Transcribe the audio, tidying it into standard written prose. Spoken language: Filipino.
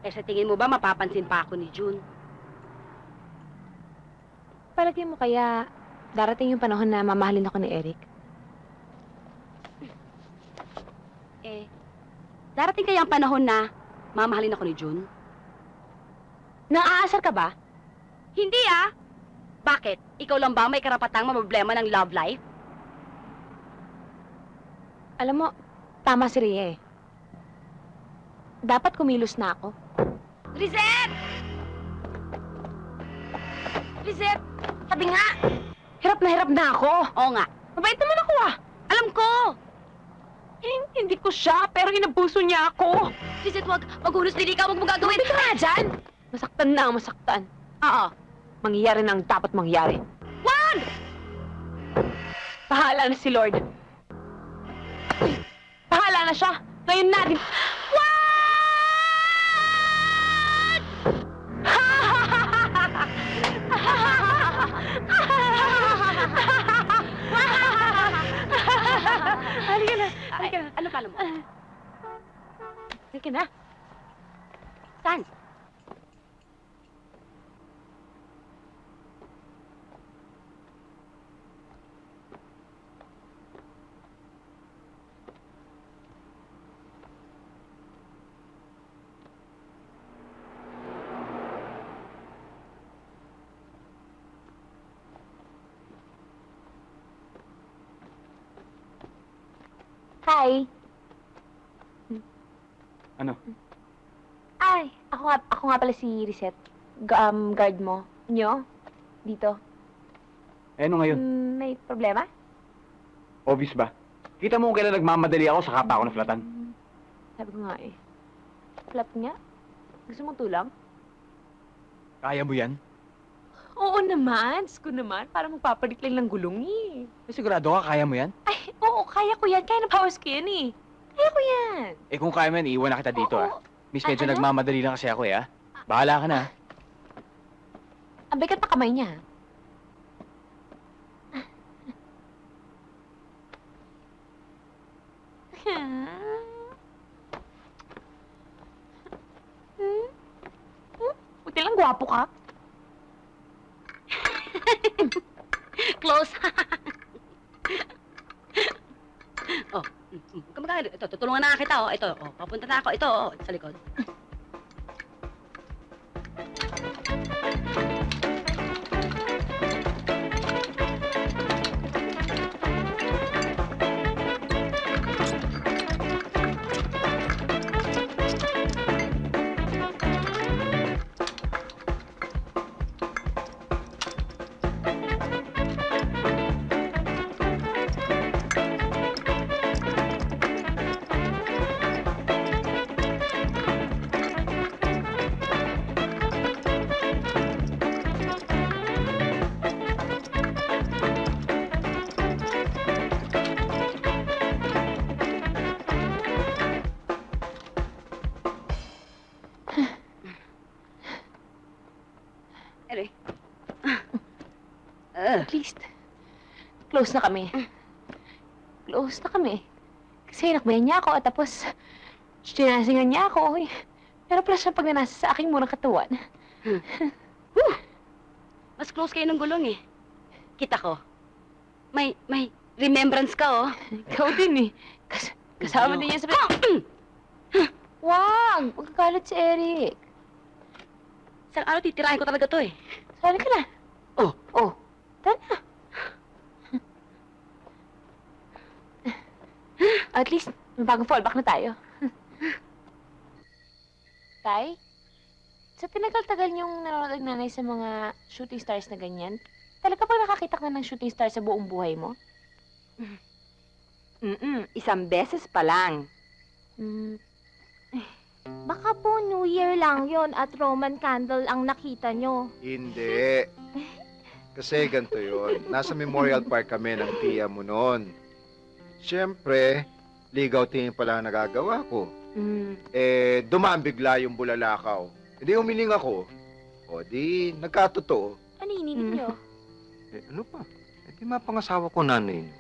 Eh sa tingin mo ba mapapansin pa ako ni June? Palagay mo kaya darating yung panahon na mamahalin ako ni Eric? Eh, darating kaya ang panahon na mamahalin ako ni June? Naaasar ka ba? Hindi ah! Bakit? Ikaw lang ba may karapatang problema ng love life? Alam mo, tama si Rhea eh. Dapat kumilos na ako. Lizette! Lizette! Sabi nga! Hirap na ako. Oo nga. Mabait naman ako ah. Alam ko! Hindi ko siya, pero inabuso niya ako. Lizette, wag. Maghunos din ikaw. Wag mo gagawin. Tumabig ka nga dyan. Masaktan na ang masaktan. Oo. Mangyayari na ang dapat mangyari. Wag! Bahala na si Lord. Bahala na siya. Ngayon natin. Halika na. Halika na. Ano pala mo? Halika na. Saan? Hi. Ano? Ay, ako nga pala si Reset. Guard mo. Nyo? Dito. Eh, ano ngayon? May problema? Obvious ba? Kita mo kung kailan nagmamadali ako, saka pa ako naflatan. Sabi ko nga eh. Flap nga? Gusto mong tulang? Kaya mo yan? Oo naman. Sko naman. Para magpapalit lang ng gulong eh. Sigurado ka, kaya mo yan? Ay, oo. Kaya ko yan. Kaya na powers ko yan eh. Kaya ko yan. Eh kung kaya mo yan, iiwan na kita dito Oo. Miss, medyo Ano? nagmamadali lang kasi ako Bahala ka na. Ang bigat pa kamay niya. Buti lang gwapo ka. Close. Oh, kamagano. Ito, tutulungan na kita, oh. Ito, oh. Papunta na ako. Ito, oh. Sa likod. Ere. At least, close na kami. Close na kami. Kasi nakbayan niya ako at tapos, sinasingan niya ako. Eh. Pero plus na pag nanasa sa aking murang katawan. Mas close kayo ng gulong, eh. Kita ko. May remembrance ka, oh. Ikaw din eh. Kasama din yan sa... Wag! Magkakalat si Eric. Isang araw titirahin ko talaga to, eh. Sali ka na. Oh. Tara na. At least, may bagong fallback na tayo. Tay, sa tinagal-tagal niyong nanonood ng nanay sa mga shooting stars na ganyan, talaga ba nakakita ka na ng shooting star sa buong buhay mo? Isang beses pa lang. Baka po New Year lang yon at Roman candle ang nakita nyo. Hindi. Kasi ganito yun. Nasa Memorial Park kami ng tiya mo noon. Siyempre, ligaw tingin pala ang nagagawa ko. Eh, dumaan bigla yung bulalakaw. Hindi umiling ako. O di, nagkatotoo. Ano ininig nyo? Eh, ano pa? Eh, di mapangasawa ko nanay niyo.